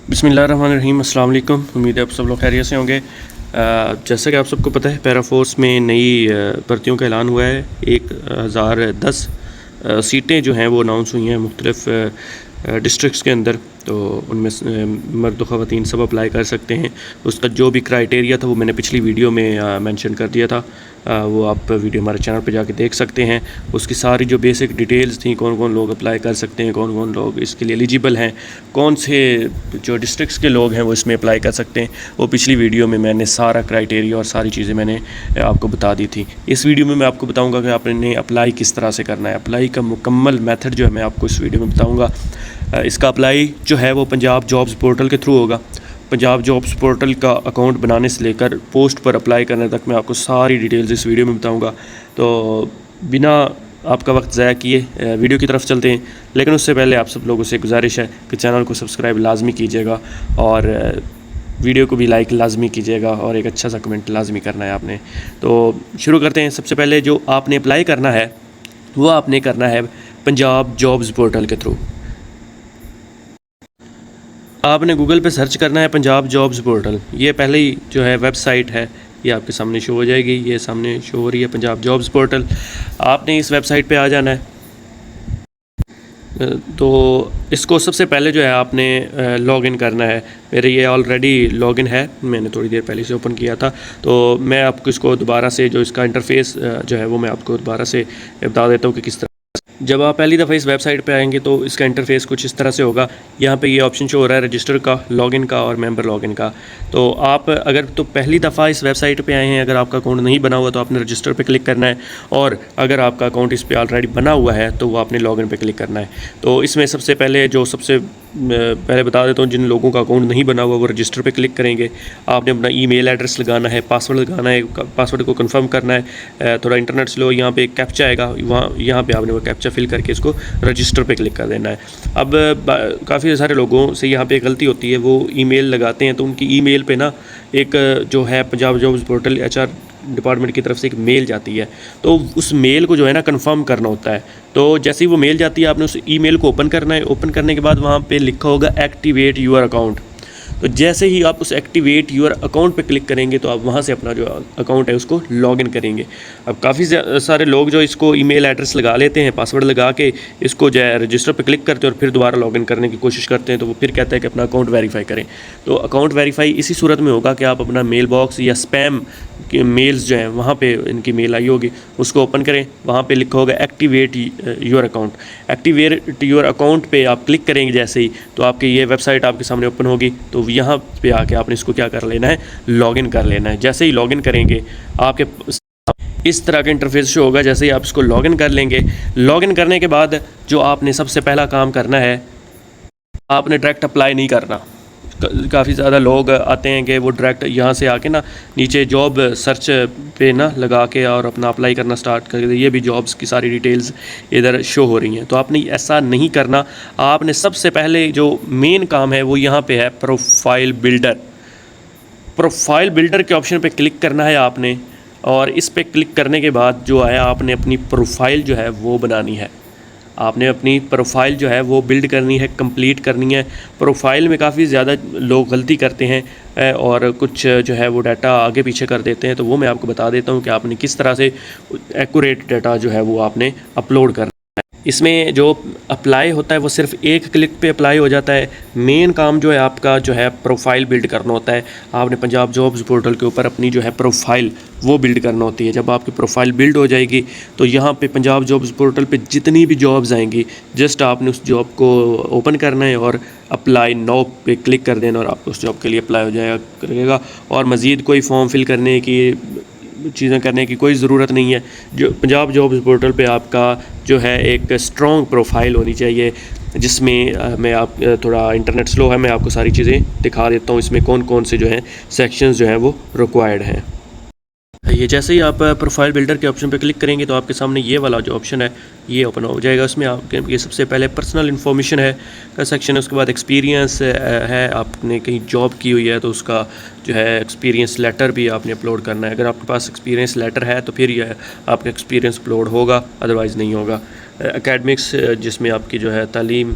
बिस्मिल्लाहिर्रहमानिर्रहीम। अस्सलाम वालेकुम। उम्मीद है आप सब लोग खैरियत से होंगे। जैसा कि आप सबको पता है, पैरा फोर्स में नई भर्तियों का ऐलान हुआ है। 1010 सीटें जो हैं वो अनाउंस हुई हैं मुख्तलिफ़ डिस्ट्रिक्ट्स के अंदर। तो उनमें मर्द व ख़वातीन सब अप्लाई कर सकते हैं। उसका जो भी क्राइटेरिया था वो मैंने पिछली वीडियो में मेंशन कर दिया था। वो आप वीडियो हमारे चैनल पे जाके देख सकते हैं। उसकी सारी जो बेसिक डिटेल्स थी, कौन कौन लोग अप्लाई कर सकते हैं, कौन कौन लोग इसके लिए एलिजिबल हैं, कौन से जो डिस्ट्रिक्ट्स के लोग हैं वो इसमें अप्लाई कर सकते हैं, वो पिछली वीडियो में मैंने सारा क्राइटेरिया और सारी चीज़ें मैंने आपको बता दी थी। इस वीडियो में मैं आपको बताऊँगा कि आपने अप्लाई किस तरह से करना है। अप्लाई का मुकम्मल मेथड जो है मैं आपको इस वीडियो में बताऊँगा। इसका अप्लाई जो है वो पंजाब जॉब्स पोर्टल के थ्रू होगा। पंजाब जॉब्स पोर्टल का अकाउंट बनाने से लेकर पोस्ट पर अप्लाई करने तक मैं आपको सारी डिटेल्स इस वीडियो में बताऊंगा। तो बिना आपका वक्त ज़ाया किए वीडियो की तरफ चलते हैं। लेकिन उससे पहले आप सब लोगों से गुजारिश है कि चैनल को सब्सक्राइब लाजमी कीजिएगा और वीडियो को भी लाइक लाजमी कीजिएगा और एक अच्छा सा कमेंट लाजमी करना है आपने। तो शुरू करते हैं। सबसे पहले जो आपने अप्लाई करना है वो आपने करना है पंजाब जॉब्स पोर्टल के थ्रू। आपने गूगल पे सर्च करना है पंजाब जॉब्स पोर्टल। ये पहले ही जो है वेबसाइट है, ये आपके सामने शो हो जाएगी। ये सामने शो हो रही है पंजाब जॉब्स पोर्टल। आपने इस वेबसाइट पे आ जाना है। तो इसको सबसे पहले जो है आपने लॉगिन करना है। मेरे ये ऑलरेडी लॉगिन है, मैंने थोड़ी देर पहले से ओपन किया था। तो मैं आपको इसको दोबारा से जो इसका इंटरफेस जो है वो मैं आपको दोबारा से बता देता हूँ कि किस तरह। जब आप पहली दफ़ा इस वेबसाइट पे आएंगे तो इसका इंटरफेस कुछ इस तरह से होगा। यहाँ पे ये ऑप्शन शो हो रहा है रजिस्टर का, लॉगिन का और मेंबर लॉगिन का। तो आप अगर तो पहली दफ़ा इस वेबसाइट पे आए हैं, अगर आपका अकाउंट नहीं बना हुआ तो आपने रजिस्टर पे क्लिक करना है। और अगर आपका अकाउंट इस पर ऑलरेडी बना हुआ है तो वो आपने लॉगिन पे क्लिक करना है। तो इसमें सबसे पहले पहले बता देता हूँ, जिन लोगों का अकाउंट नहीं बना हुआ वो रजिस्टर पे क्लिक करेंगे। आपने अपना ईमेल एड्रेस लगाना है, पासवर्ड लगाना है, पासवर्ड को कंफर्म करना है। थोड़ा इंटरनेट स्लो, यहाँ पे एक कैप्चा आएगा, यहाँ पे आपने वो कैप्चा फिल करके इसको रजिस्टर पे क्लिक कर देना है। अब काफ़ी सारे लोगों से यहाँ पे गलती होती है, वो ईमेल लगाते हैं तो उनकी ईमेल पे ना एक जो है Punjab jobs portal HR department की तरफ से एक मेल जाती है। तो उस मेल को जो है ना कंफर्म करना होता है। तो जैसे ही वो मेल जाती है आपने उस ईमेल को ओपन करना है। ओपन करने के बाद वहाँ पे लिखा होगा एक्टिवेट यूर अकाउंट। तो जैसे ही आप उस एक्टिवेट यूर अकाउंट पे क्लिक करेंगे तो आप वहाँ से अपना जो अकाउंट है उसको लॉगिन करेंगे। अब काफ़ी सारे लोग जो इसको ईमेल एड्रेस लगा लेते हैं, पासवर्ड लगा के इसको जो है रजिस्टर पे क्लिक करते हैं और फिर दोबारा लॉगिन करने की कोशिश करते हैं। तो वो फिर कहता है कि अपना अकाउंट वेरीफाई करें। तो अकाउंट वेरीफाई इसी सूरत में होगा कि आप अपना मेल बॉक्स या स्पैम के मेल्स जो हैं वहाँ पे इनकी मेल आई होगी, उसको ओपन करें। वहाँ पे लिखा होगा activate your account. Activate your account पे आप क्लिक करेंगे जैसे ही, तो आपकी ये वेबसाइट आपके सामने ओपन होगी। तो यहाँ पे आके आपने इसको क्या कर लेना है, लॉगिन कर लेना है। जैसे ही लॉगिन करेंगे आपके इस तरह का इंटरफेस शो होगा। जैसे ही आप इसको लॉगिन कर लेंगे, लॉगिन करने के बाद जो आपने सबसे पहला काम करना है, आपने डायरेक्ट अप्लाई नहीं करना। काफ़ी ज़्यादा लोग आते हैं कि वो डायरेक्ट यहाँ से आके ना नीचे जॉब सर्च पे ना लगा के और अपना अप्लाई करना स्टार्ट कर दे। ये भी जॉब्स की सारी डिटेल्स इधर शो हो रही हैं। तो आपने ऐसा नहीं करना। आपने सबसे पहले जो मेन काम है वो यहाँ पे है प्रोफाइल बिल्डर। प्रोफाइल बिल्डर के ऑप्शन पे क्लिक करना है आपने, और इस पे क्लिक करने के बाद जो है आपने अपनी प्रोफाइल जो है वो बनानी है। आपने अपनी प्रोफाइल जो है वो बिल्ड करनी है, कंप्लीट करनी है। प्रोफाइल में काफ़ी ज़्यादा लोग गलती करते हैं और कुछ जो है वो डाटा आगे पीछे कर देते हैं। तो वो मैं आपको बता देता हूँ कि आपने किस तरह से एक्यूरेट डाटा जो है वो आपने अपलोड करना है। इसमें जो अप्लाई होता है वो सिर्फ एक क्लिक पे अप्लाई हो जाता है। मेन काम जो है आपका जो है प्रोफाइल बिल्ड करना होता है। आपने पंजाब जॉब्स पोर्टल के ऊपर अपनी जो है प्रोफाइल वो बिल्ड करना होती है। जब आपकी प्रोफाइल बिल्ड हो जाएगी तो यहाँ पे पंजाब जॉब्स पोर्टल पे जितनी भी जॉब्स आएंगी, जस्ट आपने उस जॉब को ओपन करना है और अप्लाई नाउ पे क्लिक कर देना और आपको उस जॉब के लिए अप्लाई हो जाएगा। और मज़ीद कोई फॉर्म फिल करने की चीज़ें करने की कोई ज़रूरत नहीं है। जो पंजाब जॉब्स पोर्टल पे आपका जो है एक स्ट्रॉन्ग प्रोफाइल होनी चाहिए, जिसमें मैं आप थोड़ा इंटरनेट स्लो है, मैं आपको सारी चीज़ें दिखा देता हूँ इसमें कौन कौन से जो हैं सेक्शंस जो हैं वो रिक्वायर्ड हैं। ये जैसे ही आप प्रोफाइल बिल्डर के ऑप्शन पे क्लिक करेंगे तो आपके सामने ये वाला जो ऑप्शन है ये ओपन हो जाएगा। उसमें आपके ये सबसे पहले पर्सनल इन्फॉर्मेशन है का सेक्शन है। उसके बाद एक्सपीरियंस है, आपने कहीं जॉब की हुई है तो उसका जो है एक्सपीरियंस लेटर भी आपने अपलोड करना है। अगर आपके पास एक्सपीरियंस लेटर है तो फिर यह आपका एक्सपीरियंस अपलोड होगा, अदरवाइज़ नहीं होगा। एकेडमिक्स जिसमें आपकी जो है तालीम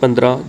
15